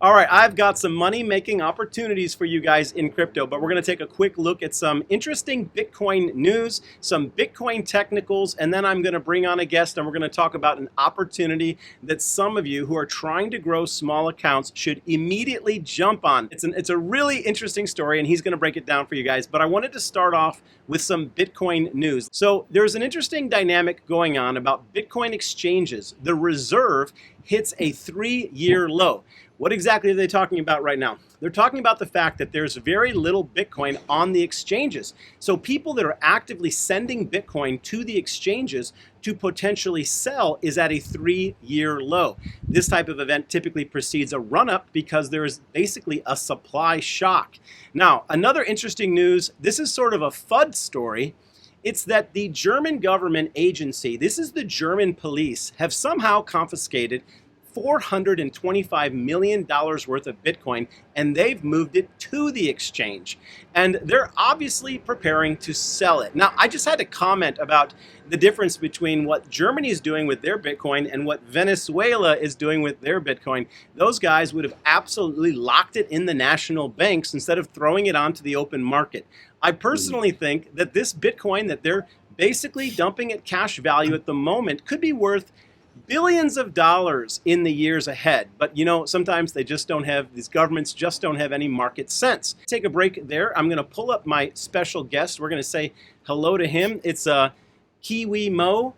All right, I've got some money-making opportunities for you guys in crypto, but we're going to take a quick look at some interesting Bitcoin news, some Bitcoin technicals, and then I'm going to bring on a guest and we're going to talk about an opportunity that some of you who are trying to grow small accounts should immediately jump on. It's a really interesting story and he's going to break it down for you guys, but I wanted to start off with some Bitcoin news. So there's an interesting dynamic going on about Bitcoin exchanges. The reserve hits a 3-year low. What exactly are they talking about right now? They're talking about the fact that there's very little Bitcoin on the exchanges. So people that are actively sending Bitcoin to the exchanges to potentially sell is at a 3-year low. This type of event typically precedes a run-up because there is basically a supply shock. Now, another interesting news, this is sort of a FUD story. It's that the German government agency, this is the German police, have somehow confiscated $425 million worth of Bitcoin, and they've moved it to the exchange. And they're obviously preparing to sell it. Now, I just had to comment about the difference between what Germany is doing with their Bitcoin and what Venezuela is doing with their Bitcoin. Those guys would have absolutely locked it in the national banks instead of throwing it onto the open market. I personally think that this Bitcoin that they're basically dumping at cash value at the moment could be worth billions of dollars in the years ahead. But you know, sometimes they just don't have, these governments just don't have any market sense. Take a break there. I'm going to pull up my special guest. We're going to say hello to him. It's Kiwi Mo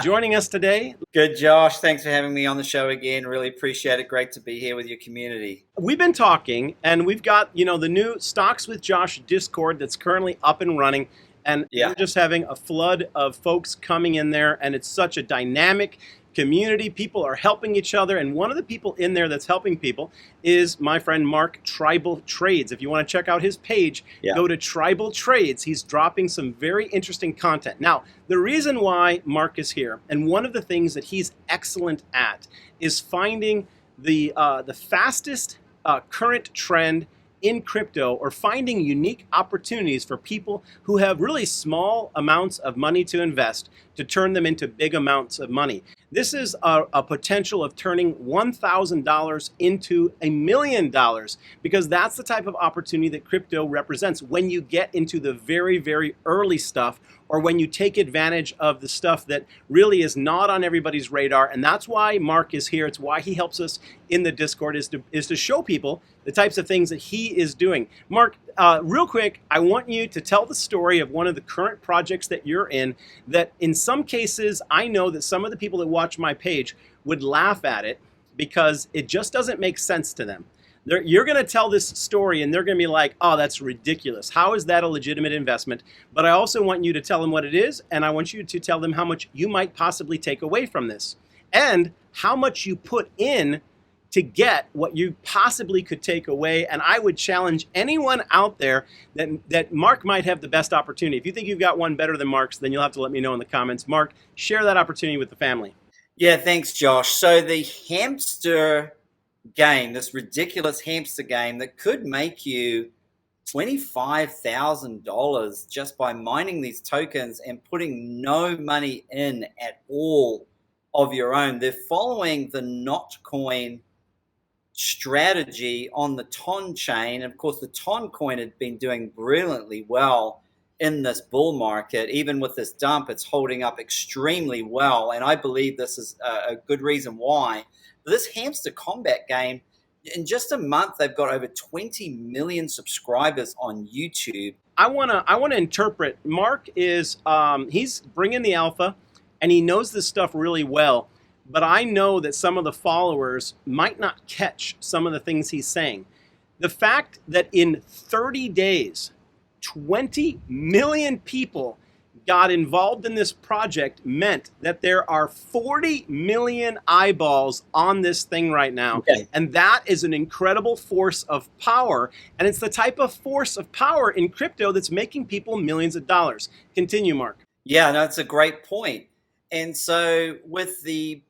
joining us today. Good, Josh. Thanks for having me on the show again. Really appreciate it. Great to be here with your community. We've been talking and we've got, you know, the new Stocks with Josh Discord that's currently up and running. And we're just having a flood of folks coming in there, and it's such a dynamic community. People are helping each other, and one of the people in there that's helping people is my friend Mark Tribal Trades. If you want to check out his page, go to Tribal Trades. He's dropping some very interesting content. Now, the reason why Mark is here, and one of the things that he's excellent at, is finding the fastest current trend in crypto, or finding unique opportunities for people who have really small amounts of money to invest to turn them into big amounts of money. This is a potential of turning $1,000 into $1 million, because that's the type of opportunity that crypto represents when you get into the very, very early stuff, or when you take advantage of the stuff that really is not on everybody's radar. And that's why Mark is here. It's why he helps us in the Discord, is to show people the types of things that he is doing. Mark, real quick, I want you to tell the story of one of the current projects that you're in, that in some cases, I know that some of the people that watch my page would laugh at it because it just doesn't make sense to them. You're going to tell this story and they're going to be like, oh, that's ridiculous. How is that a legitimate investment? But I also want you to tell them what it is, and I want you to tell them how much you might possibly take away from this, and how much you put in to get what you possibly could take away. And I would challenge anyone out there that Mark might have the best opportunity. If you think you've got one better than Mark's, then you'll have to let me know in the comments. Mark, share that opportunity with the family. Yeah, thanks, Josh. So the hamster game, this ridiculous hamster game that could make you $25,000 just by mining these tokens and putting no money in at all of your own. They're following the Notcoin strategy on the Ton chain. Of course, the Ton coin had been doing brilliantly well in this bull market. Even with this dump, it's holding up extremely well, and I believe this is a good reason why. This hamster combat game, in just a month, they've got over 20 million subscribers on YouTube. I wanna interpret. Mark is he's bringing the alpha, and he knows this stuff really well. But I know that some of the followers might not catch some of the things he's saying. The fact that in 30 days, 20 million people got involved in this project meant that there are 40 million eyeballs on this thing right now. Okay. And that is an incredible force of power. And it's the type of force of power in crypto that's making people millions of dollars. Continue, Mark. Yeah, no, it's a great point. And so with the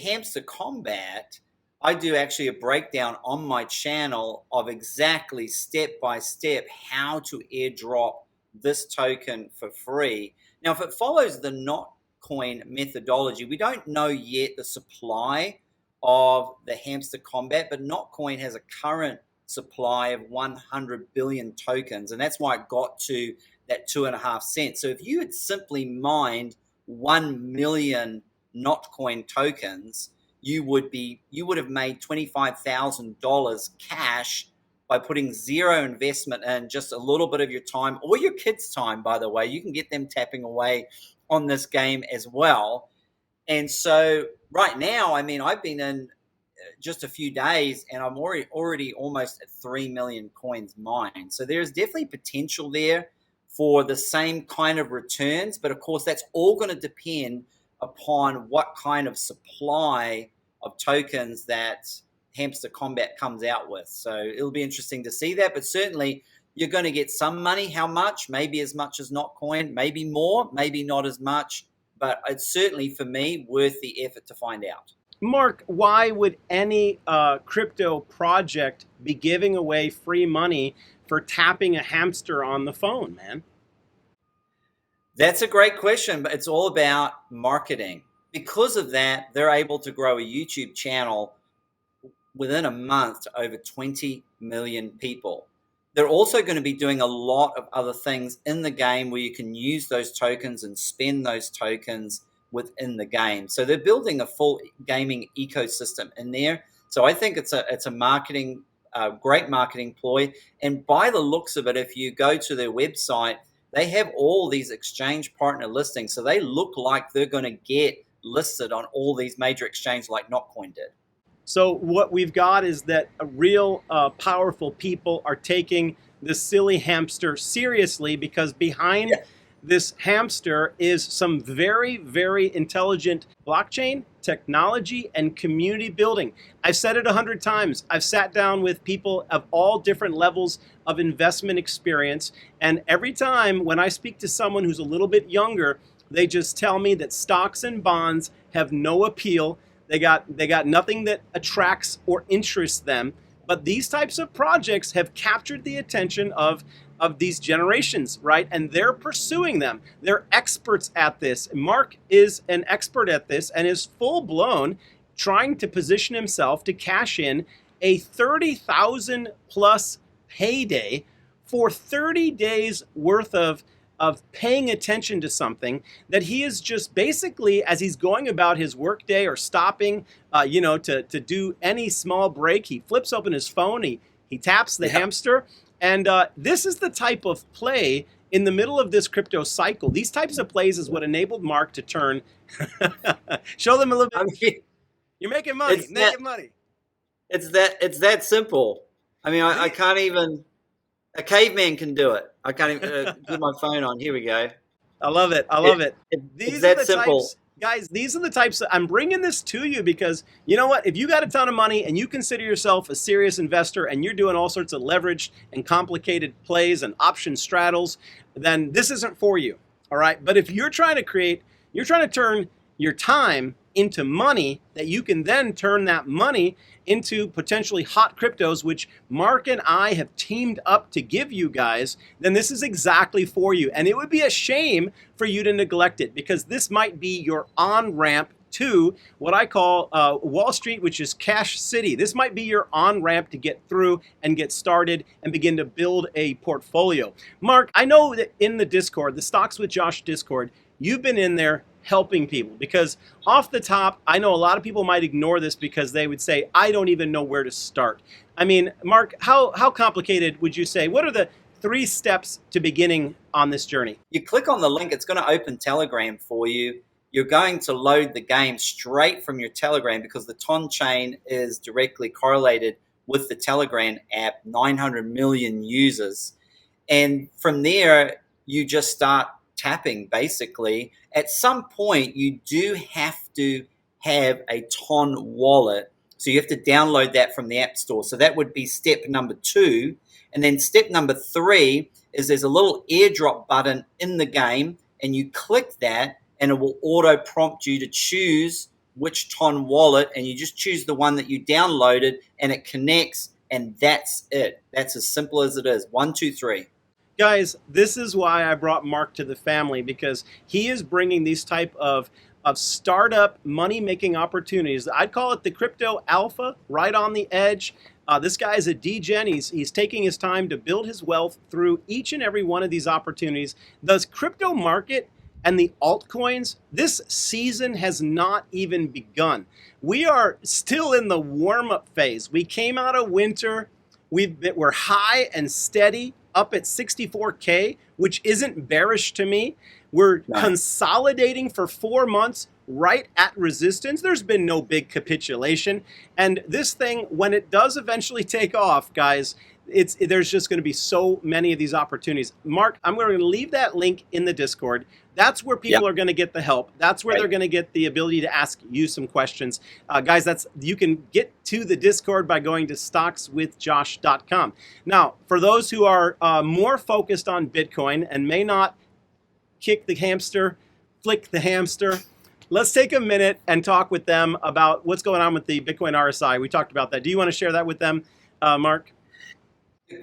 hamster combat, I do actually a breakdown on my channel of exactly step by step how to airdrop this token for free. Now, if it follows the Notcoin methodology, we don't know yet the supply of the hamster combat, but Notcoin has a current supply of 100 billion tokens, and that's why it got to that 2.5 cents. So if you had simply mined 1 million Notcoin tokens, you would have made $25,000 cash by putting zero investment in, just a little bit of your time or your kids' time. By the way, you can get them tapping away on this game as well. And so right now, I mean, I've been in just a few days and I'm already almost at 3 million coins mined. So there's definitely potential there for the same kind of returns. But of course, that's all going to depend upon what kind of supply of tokens that Hamster Combat comes out with. So it'll be interesting to see that. But certainly, you're going to get some money. How much? Maybe as much as Notcoin, maybe more, maybe not as much. But it's certainly, for me, worth the effort to find out. Mark, why would any crypto project be giving away free money for tapping a hamster on the phone, man? That's a great question, but it's all about marketing. Because of that, they're able to grow a YouTube channel within a month to over 20 million people. They're also going to be doing a lot of other things in the game where you can use those tokens and spend those tokens within the game. So they're building a full gaming ecosystem in there. So I think it's a marketing, great marketing ploy. And by the looks of it, if you go to their website, they have all these exchange partner listings. So they look like they're going to get listed on all these major exchanges like Notcoin did. So what we've got is that real powerful people are taking this silly hamster seriously, because behind this hamster is some very, very intelligent blockchain technology and community building. I've said it 100 times. I've sat down with people of all different levels of investment experience, and every time when I speak to someone who's a little bit younger, they just tell me that stocks and bonds have no appeal. They got nothing that attracts or interests them. But these types of projects have captured the attention of these generations, right? And they're pursuing them. They're experts at this. Mark is an expert at this and is full blown trying to position himself to cash in a 30,000 plus payday for 30 days worth of paying attention to something that he is just basically, as he's going about his workday or stopping, to do any small break, he flips open his phone, he taps the hamster, and this is the type of play in the middle of this crypto cycle. These types of plays is what enabled Mark to turn. Show them a little bit. I mean, you're making money, making money. It's that simple. I mean, I can't even. A caveman can do it. I can't even put my phone on. Here we go. I love it. I love it. It's that simple. Types, guys, these are the types I'm bringing this to you because you know what? If you got a ton of money and you consider yourself a serious investor and you're doing all sorts of leveraged and complicated plays and option straddles, then this isn't for you. All right. But if you're trying to turn your time into money that you can then turn that money into potentially hot cryptos, which Mark and I have teamed up to give you guys, then this is exactly for you. And it would be a shame for you to neglect it, because this might be your on-ramp to what I call Wall Street, which is Cash City. This might be your on-ramp to get through and get started and begin to build a portfolio. Mark, I know that in the Discord, the Stocks with Josh Discord, you've been in there helping people, because off the top, I know a lot of people might ignore this because they would say, I don't even know where to start. I mean, Mark, how complicated would you say? What are the 3 steps to beginning on this journey? You click on the link, it's going to open Telegram for you. You're going to load the game straight from your Telegram because the TON chain is directly correlated with the Telegram app, 900 million users. And from there, you just start tapping, basically. At some point, you do have to have a TON wallet. So you have to download that from the App Store. So that would be step number 2. And then step number 3 is there's a little airdrop button in the game, and you click that, and it will auto prompt you to choose which TON wallet, and you just choose the one that you downloaded, and it connects, and that's it. That's as simple as it is. 1, 2, 3. Guys, this is why I brought Mark to the family, because he is bringing these type of of startup money making opportunities. I'd call it the crypto alpha, right on the edge. This guy is a degen. He's taking his time to build his wealth through each and every one of these opportunities. The crypto market and the altcoins, this season has not even begun. We are still in the warm up phase. We came out of winter. We're high and steady up at 64K, which isn't bearish to me. We're No. consolidating for 4 months right at resistance. There's been no big capitulation. And this thing, when it does eventually take off, guys, there's just going to be so many of these opportunities. Mark, I'm going to leave that link in the Discord. That's where Yep. people are going to get the help. That's where Right. they're going to get the ability to ask you some questions. Guys, you can get to the Discord by going to stockswithjosh.com. Now, for those who are more focused on Bitcoin and may not kick the hamster, flick the hamster, let's take a minute and talk with them about what's going on with the Bitcoin RSI. We talked about that. Do you want to share that with them, Mark?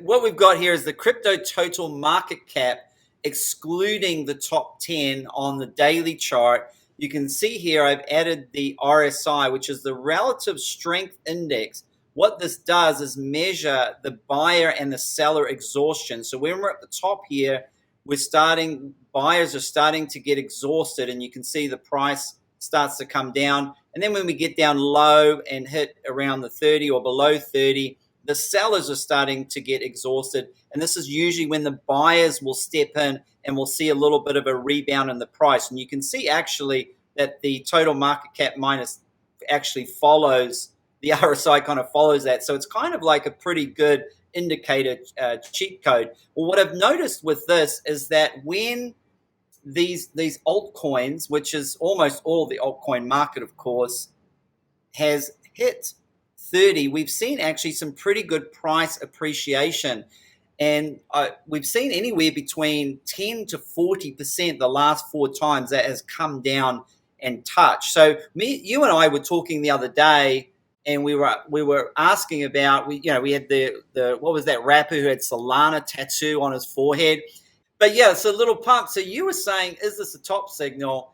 What we've got here is the crypto total market cap, excluding the top 10 on the daily chart. You can see here I've added the RSI, which is the relative strength index. What this does is measure the buyer and the seller exhaustion. So when we're at the top here, buyers are starting to get exhausted, and you can see the price starts to come down. And then when we get down low and hit around the 30 or below 30, the sellers are starting to get exhausted. And this is usually when the buyers will step in and we'll see a little bit of a rebound in the price. And you can see actually that the total market cap minus actually follows, the RSI kind of follows that. So it's kind of like a pretty good indicator cheat code. Well, what I've noticed with this is that when these altcoins, which is almost all the altcoin market, of course, has hit 30, we've seen actually some pretty good price appreciation. And we've seen anywhere between 10 to 40% the last 4 times that has come down and touched. So you and I were talking the other day, and we were asking about, we had the what was that rapper who had Solana tattoo on his forehead? But yeah, it's a little pump. So you were saying, is this a top signal?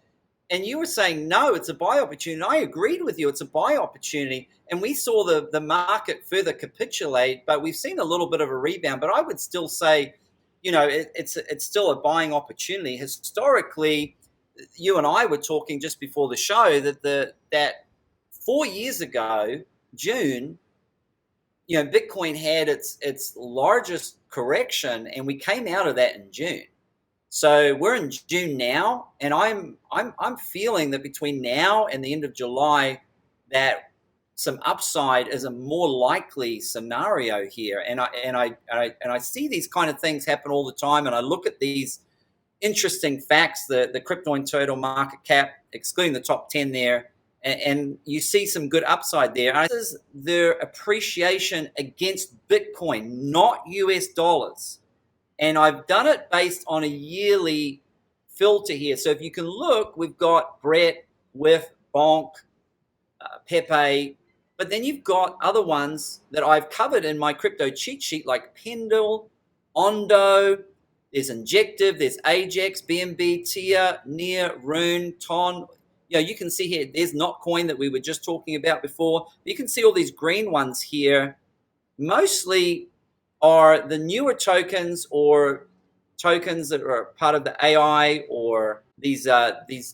And you were saying, no, it's a buy opportunity. And I agreed with you. It's a buy opportunity. And we saw the market further capitulate, but we've seen a little bit of a rebound. But I would still say, it's still a buying opportunity. Historically, you and I were talking just before the show that 4 years ago, June, Bitcoin had its largest correction, and we came out of that in June. So we're in June now, and I'm feeling that between now and the end of July, that some upside is a more likely scenario here. And I see these kind of things happen all the time, and I look at these interesting facts, the crypto and total market cap, excluding the top 10 there, and you see some good upside there. This is their appreciation against Bitcoin, not US dollars. And I've done it based on a yearly filter here. So if you can look, we've got Brett, Whiff, Bonk, Pepe, but then you've got other ones that I've covered in my crypto cheat sheet, like Pendle, Ondo, there's Injective, there's Ajax, BNB, Tia, Near, Rune, Ton. You can see here, there's Notcoin that we were just talking about before. You can see all these green ones here. Mostly are the newer tokens or tokens that are part of the AI, or these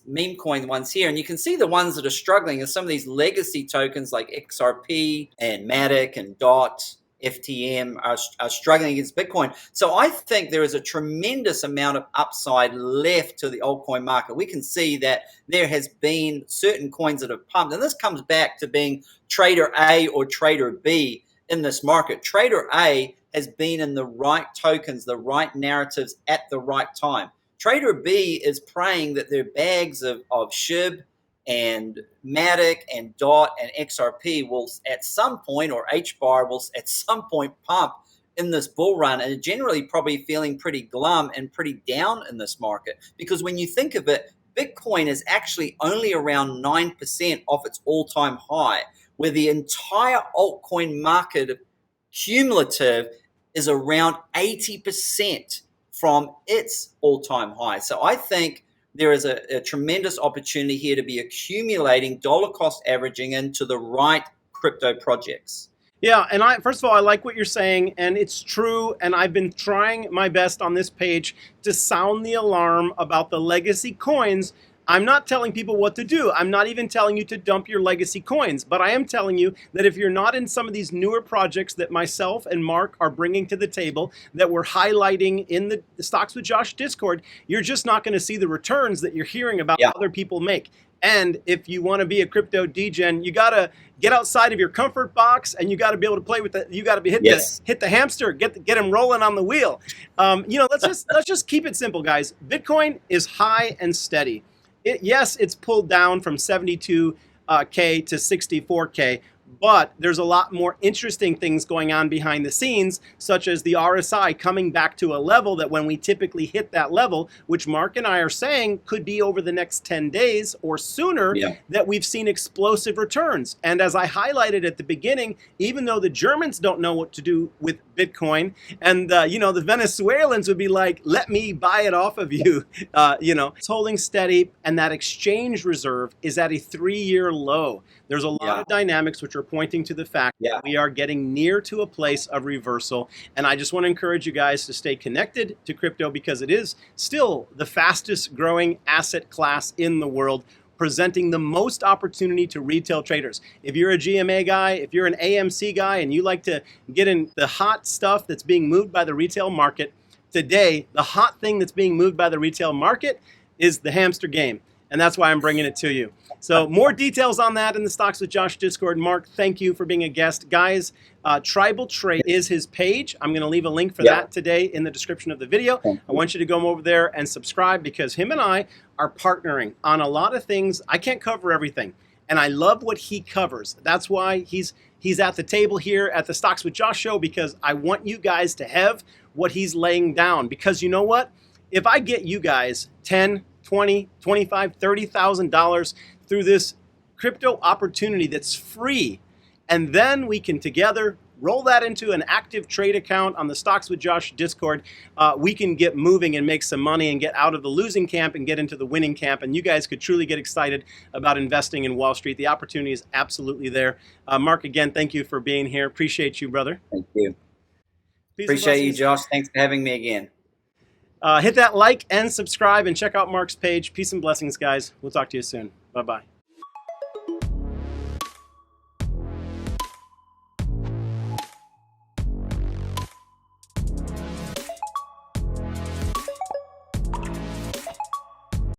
meme coin ones here. And you can see the ones that are struggling are some of these legacy tokens like XRP and Matic and DOT, FTM are struggling against Bitcoin. So I think there is a tremendous amount of upside left to the altcoin market. We can see that there has been certain coins that have pumped. And this comes back to being trader A or trader B in this market. Trader A has been in the right tokens, the right narratives at the right time. Trader B is praying that their bags of SHIB and Matic and DOT and XRP will at some point, or HBAR will at some point pump in this bull run, and generally probably feeling pretty glum and pretty down in this market. Because when you think of it, Bitcoin is actually only around 9% off its all-time high, where the entire altcoin market cumulative is around 80% from its all-time high. So I think there is a tremendous opportunity here to be accumulating dollar cost averaging into the right crypto projects. Yeah, and first of all, I like what you're saying, and it's true. And I've been trying my best on this page to sound the alarm about the legacy coins. I'm not telling people what to do. I'm not even telling you to dump your legacy coins, but I am telling you that if you're not in some of these newer projects that myself and Mark are bringing to the table, that we're highlighting in the Stocks with Josh Discord, you're just not going to see the returns that you're hearing about Yeah. other people make. And if you want to be a crypto degen, you got to get outside of your comfort box, and you got to be able to play with the. You got to be hit the hamster, get him rolling on the wheel. Let's just keep it simple, guys. Bitcoin is high and steady. Yes, it's pulled down from 72K to 64K, but there's a lot more interesting things going on behind the scenes, such as the RSI coming back to a level that when we typically hit that level, which Mark and I are saying could be over the next 10 days or sooner, that we've seen explosive returns. And as I highlighted at the beginning, even though the Germans don't know what to do with Bitcoin, and the Venezuelans would be like, let me buy it off of you, it's holding steady, and that exchange reserve is at a 3-year low. There's a lot of dynamics which are pointing to the fact that we are getting near to a place of reversal. And I just want to encourage you guys to stay connected to crypto, because it is still the fastest growing asset class in the world, presenting the most opportunity to retail traders. If you're a GMA guy, if you're an AMC guy, and you like to get in the hot stuff that's being moved by the retail market, today, the hot thing that's being moved by the retail market is the hamster game. And that's why I'm bringing it to you. So more details on that in the Stocks with Josh Discord. Mark, thank you for being a guest. Guys, Tribal Trade is his page. I'm going to leave a link for that today in the description of the video. I want you to go over there and subscribe, because him and I are partnering on a lot of things. I can't cover everything, and I love what he covers. That's why he's at the table here at the Stocks with Josh show, because I want you guys to have what he's laying down. Because you know what? If I get you guys 10, 20, 25, $30,000 through this crypto opportunity that's free, and then we can together roll that into an active trade account on the Stocks with Josh Discord, we can get moving and make some money and get out of the losing camp and get into the winning camp. And you guys could truly get excited about investing in Wall Street. The opportunity is absolutely there. Mark, again, thank you for being here. Appreciate you, brother. Thank you. Peace. Appreciate you, Josh. Thanks for having me again. Hit that like and subscribe, and check out Mark's page. Peace and blessings, guys. We'll talk to you soon. Bye-bye.